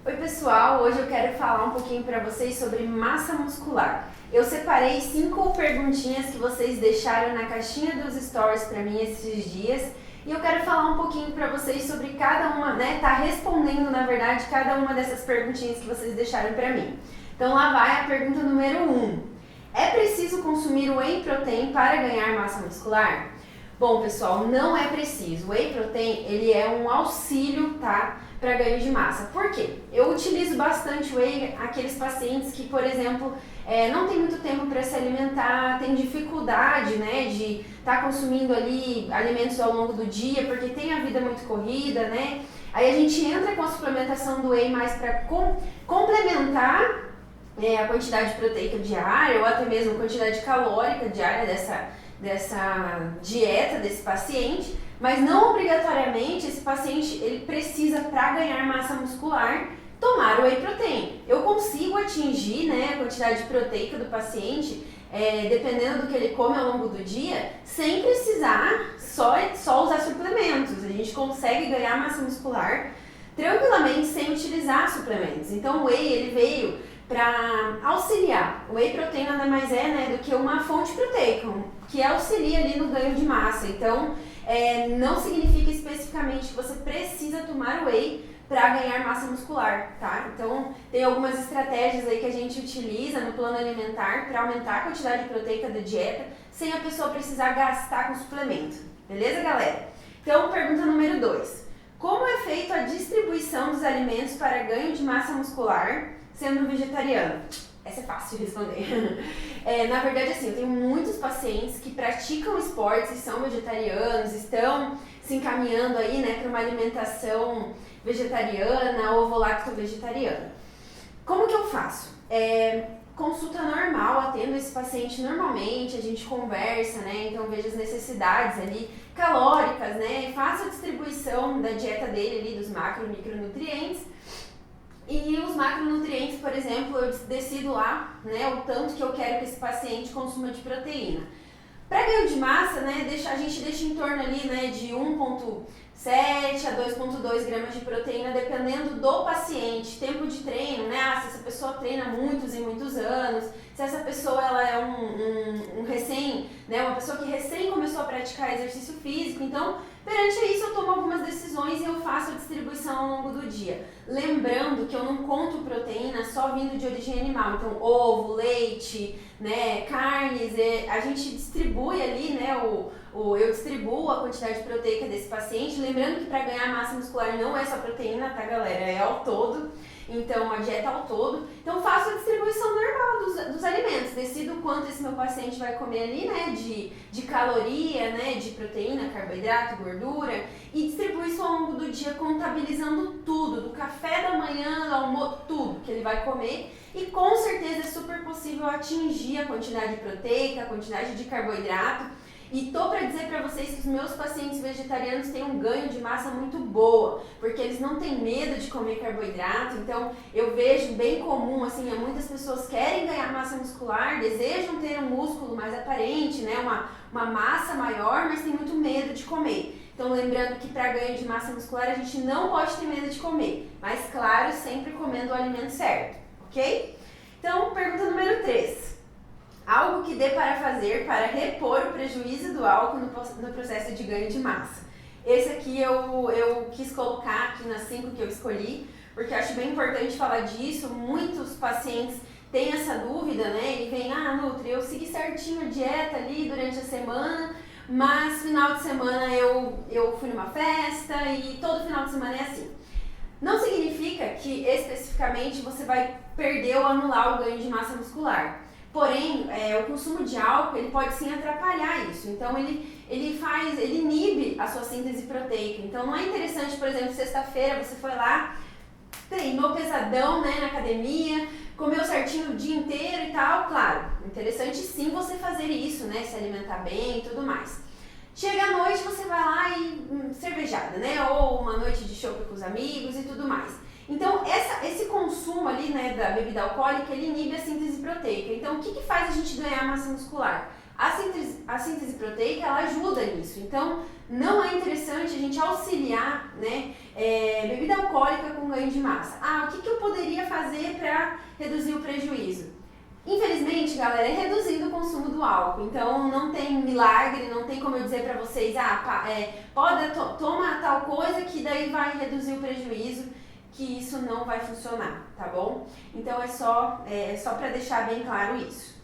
Oi pessoal, hoje eu quero falar um pouquinho para vocês sobre massa muscular. Eu separei 5 perguntinhas que vocês deixaram na caixinha dos stories para mim esses dias e eu quero falar um pouquinho para vocês sobre cada uma, né, tá respondendo na verdade cada uma dessas perguntinhas que vocês deixaram para mim. Então lá vai a pergunta número 1. É preciso consumir whey protein para ganhar massa muscular? Bom pessoal, não é preciso. O whey protein ele é um auxílio, tá, para ganho de massa. Por quê? Eu utilizo bastante whey aqueles pacientes que, por exemplo, não tem muito tempo para se alimentar, tem dificuldade, né, de estar consumindo ali alimentos ao longo do dia, porque tem a vida muito corrida, né? Aí a gente entra com a suplementação do whey mais para complementar a quantidade proteica diária ou até mesmo a quantidade calórica diária dessa dieta desse paciente, mas não obrigatoriamente esse paciente ele precisa, para ganhar massa muscular, tomar o whey protein. Eu consigo atingir, né, a quantidade proteica do paciente, dependendo do que ele come ao longo do dia, sem precisar só usar suplementos. A gente consegue ganhar massa muscular tranquilamente sem utilizar suplementos. Então o whey ele veio para auxiliar. O whey protein nada mais é, né, do que uma fonte proteica, que auxilia ali no ganho de massa. Então, não significa especificamente que você precisa tomar whey para ganhar massa muscular, tá? Então, tem algumas estratégias aí que a gente utiliza no plano alimentar para aumentar a quantidade proteica da dieta, sem a pessoa precisar gastar com suplemento. Beleza, galera? Então, pergunta número 2. Como é feita a distribuição dos alimentos para ganho de massa muscular sendo vegetariano? Essa é fácil de responder. Na verdade, assim, eu tenho muitos pacientes que praticam esportes e são vegetarianos, estão se encaminhando aí, né, para uma alimentação vegetariana ou ovo-lacto-vegetariana. Como que eu faço? Consulta normal, atendo esse paciente normalmente, a gente conversa, né, então vejo as necessidades ali calóricas, né, faço a distribuição da dieta dele ali, dos macro e micronutrientes. E os macronutrientes, por exemplo, eu decido lá, né, o tanto que eu quero que esse paciente consuma de proteína. Para ganho de massa, né, a gente deixa em torno ali, né, de 1,7 a 2,2 gramas de proteína, dependendo do paciente. Tempo de treino, né, se essa pessoa treina muitos e muitos anos, se essa pessoa ela é uma pessoa que recém começou a praticar exercício físico, então perante isso eu tomo algumas decisões e eu faço a distribuição ao longo do dia. Lembrando que eu não conto proteína só vindo de origem animal, então ovo, leite, né, carnes, a gente distribui ali, né, eu distribuo a quantidade proteica desse paciente, lembrando que para ganhar massa muscular não é só proteína, tá galera, é ao todo. Então, a dieta ao todo. Então, faço a distribuição normal dos alimentos. Decido quanto esse meu paciente vai comer ali, né, de caloria, né, de proteína, carboidrato, gordura. E distribuo isso ao longo do dia, contabilizando tudo, do café da manhã, ao almoço, tudo que ele vai comer. E com certeza é super possível atingir a quantidade proteica, a quantidade de carboidrato. E tô para dizer para vocês que os meus pacientes vegetarianos têm um ganho de massa muito boa, porque eles não têm medo de comer carboidrato. Então eu vejo bem comum, assim, muitas pessoas querem ganhar massa muscular, desejam ter um músculo mais aparente, né, uma massa maior, mas tem muito medo de comer. Então lembrando que para ganho de massa muscular a gente não pode ter medo de comer, mas claro, sempre comendo o alimento certo, ok? Então, pergunta número 3. Algo que dê para fazer para repor o prejuízo do álcool no processo de ganho de massa. Esse aqui eu quis colocar aqui nas 5 que eu escolhi, porque eu acho bem importante falar disso. Muitos pacientes têm essa dúvida, né? E vem, Nutri, eu segui certinho a dieta ali durante a semana, mas final de semana eu fui numa festa e todo final de semana é assim. Não significa que especificamente você vai perder ou anular o ganho de massa muscular. Porém, o consumo de álcool ele pode sim atrapalhar isso. Então ele inibe a sua síntese proteica. Então não é interessante, por exemplo, sexta-feira você foi lá, treinou pesadão, né, na academia, comeu certinho o dia inteiro e tal. Claro, interessante sim você fazer isso, né, se alimentar bem e tudo mais. Chega à noite, você vai lá e cervejada, né, ou uma noite de chopp com os amigos e tudo mais. Então, esse consumo ali, né, da bebida alcoólica, ele inibe a síntese proteica. Então, o que faz a gente ganhar massa muscular? A síntese proteica, ela ajuda nisso. Então, não é interessante a gente auxiliar, né, bebida alcoólica com ganho de massa. O que eu poderia fazer para reduzir o prejuízo? Infelizmente, galera, é reduzindo o consumo do álcool. Então, não tem milagre, não tem como eu dizer para vocês, toma tal coisa que daí vai reduzir o prejuízo, que isso não vai funcionar, tá bom? Então, é só para deixar bem claro isso.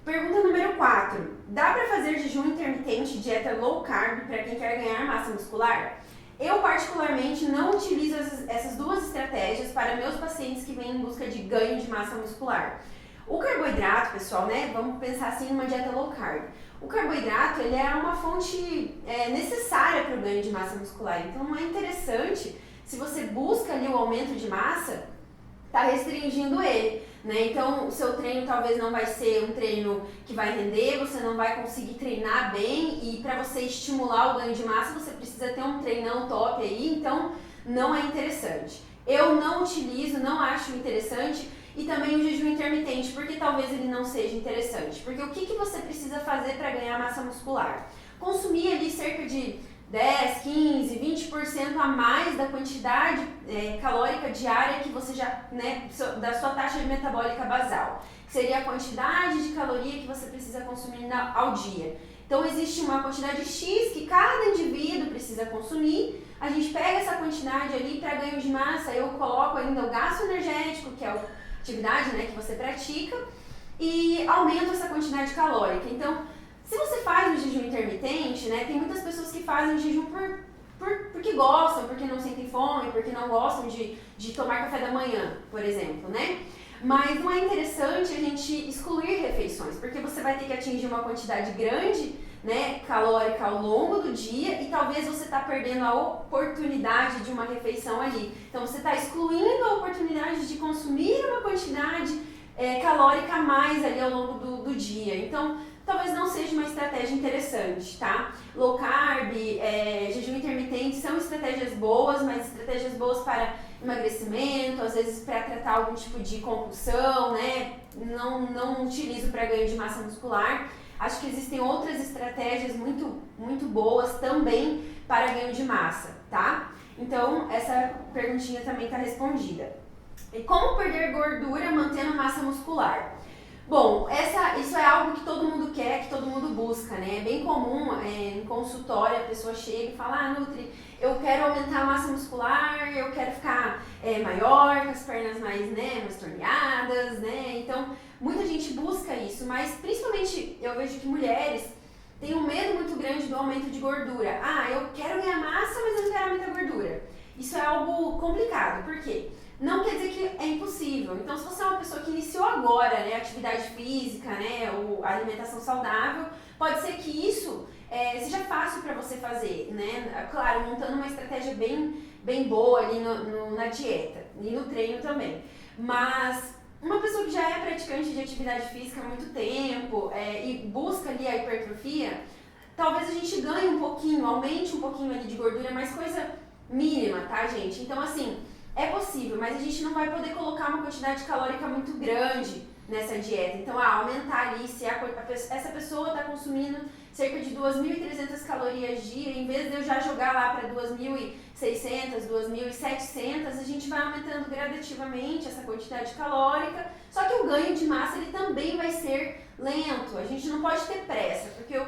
Pergunta número 4. Dá para fazer jejum intermitente, dieta low carb para quem quer ganhar massa muscular? Eu, particularmente, não utilizo essas duas estratégias para meus pacientes que vêm em busca de ganho de massa muscular. O carboidrato, pessoal, né? Vamos pensar assim numa dieta low carb. O carboidrato, ele é uma fonte necessária para o ganho de massa muscular. Então, não é interessante, se você busca ali o aumento de massa, tá restringindo ele, né? Então, o seu treino talvez não vai ser um treino que vai render, você não vai conseguir treinar bem, e para você estimular o ganho de massa, você precisa ter um treinão top aí, então não é interessante. Eu não utilizo, não acho interessante, e também o jejum intermitente, porque talvez ele não seja interessante. Porque o que você precisa fazer para ganhar massa muscular? Consumir ali cerca de 10, 15, 20% a mais da quantidade calórica diária que você já, né, da sua taxa metabólica basal, que seria a quantidade de caloria que você precisa consumir ao dia. Então existe uma quantidade X que cada indivíduo precisa consumir, a gente pega essa quantidade ali para ganho de massa, eu coloco ainda o gasto energético, que é a atividade, né, que você pratica, e aumento essa quantidade calórica. Então, se você faz o jejum intermitente, né, tem muitas pessoas que fazem jejum porque gostam, porque não sentem fome, porque não gostam de tomar café da manhã, por exemplo, né? Mas não é interessante a gente excluir refeições, porque você vai ter que atingir uma quantidade grande, né, calórica ao longo do dia, e talvez você está perdendo a oportunidade de uma refeição ali. Então você está excluindo a oportunidade de consumir uma quantidade calórica a mais ali ao longo do dia. Então, talvez não seja uma estratégia interessante, tá? Low carb, jejum intermitente são estratégias boas, mas estratégias boas para emagrecimento, às vezes para tratar algum tipo de compulsão, né? Não utilizo para ganho de massa muscular. Acho que existem outras estratégias muito, muito boas também para ganho de massa, tá? Então, essa perguntinha também está respondida. E como perder gordura mantendo massa muscular? Bom, isso é algo que todo mundo quer, que todo mundo busca, né? É bem comum em consultório a pessoa chega e fala: Nutri, eu quero aumentar a massa muscular, eu quero ficar maior, com as pernas mais torneadas, né? Então, muita gente busca isso, mas principalmente eu vejo que mulheres têm um medo muito grande do aumento de gordura. Eu quero ganhar massa, mas eu não quero aumentar a gordura. Isso é algo complicado, por quê? Não quer dizer que é impossível. Então, se você é uma pessoa que iniciou agora, né, atividade física, né, ou alimentação saudável, pode ser que isso seja fácil para você fazer, né? Claro, montando uma estratégia bem boa ali na dieta e no treino também. Mas uma pessoa que já é praticante de atividade física há muito tempo e busca ali a hipertrofia, talvez a gente ganhe um pouquinho, aumente um pouquinho ali de gordura, mas coisa mínima, tá, gente? Então, assim, é possível, mas a gente não vai poder colocar uma quantidade calórica muito grande nessa dieta. Então, aumentar ali, se essa pessoa está consumindo cerca de 2.300 calorias dia, em vez de eu já jogar lá para 2.600, 2.700, a gente vai aumentando gradativamente essa quantidade calórica, só que o ganho de massa ele também vai ser lento, a gente não pode ter pressa, porque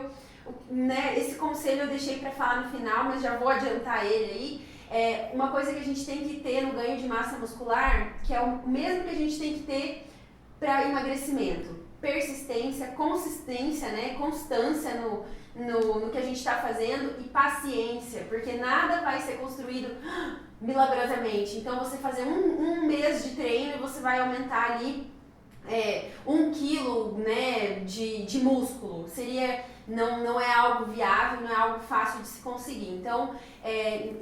esse conselho eu deixei para falar no final, mas já vou adiantar ele aí. Uma coisa que a gente tem que ter no ganho de massa muscular, que é o mesmo que a gente tem que ter para emagrecimento: persistência, consistência, né, constância no que a gente está fazendo, e paciência, porque nada vai ser construído milagrosamente. Então, você fazer um mês de treino e você vai aumentar ali 1 quilo, né, de músculo. Não é algo viável, não é algo fácil de se conseguir. Então,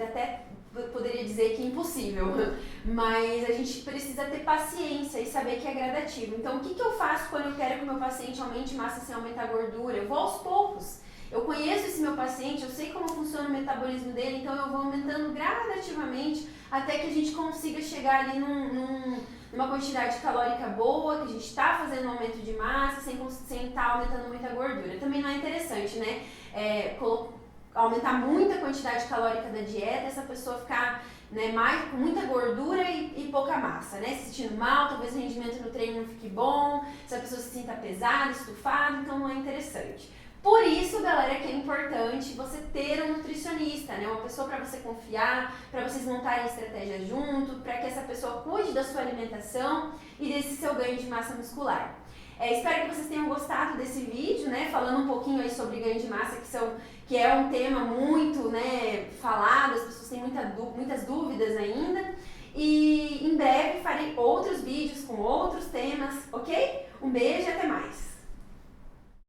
até poderia dizer que é impossível, mas a gente precisa ter paciência e saber que é gradativo. Então, o que eu faço quando eu quero que o meu paciente aumente massa sem aumentar a gordura? Eu vou aos poucos. Eu conheço esse meu paciente, eu sei como funciona o metabolismo dele, então eu vou aumentando gradativamente até que a gente consiga chegar ali numa quantidade calórica boa, que a gente está fazendo um aumento de massa sem estar aumentando muita gordura. Também não é interessante, né? Aumentar muita quantidade calórica da dieta, essa pessoa ficar, né, com muita gordura e pouca massa, né? Se sentindo mal, talvez o rendimento no treino não fique bom, se a pessoa se sinta pesada, estufada, então não é interessante. Por isso, galera, que é importante você ter um nutricionista, né? Uma pessoa para você confiar, para vocês montarem estratégia junto, para que essa pessoa cuide da sua alimentação e desse seu ganho de massa muscular. Espero que vocês tenham gostado desse vídeo, né? Falando um pouquinho aí sobre ganho de massa, que é um tema muito, né, falado, as pessoas têm muitas dúvidas ainda. E em breve farei outros vídeos com outros temas, ok? Um beijo e até mais!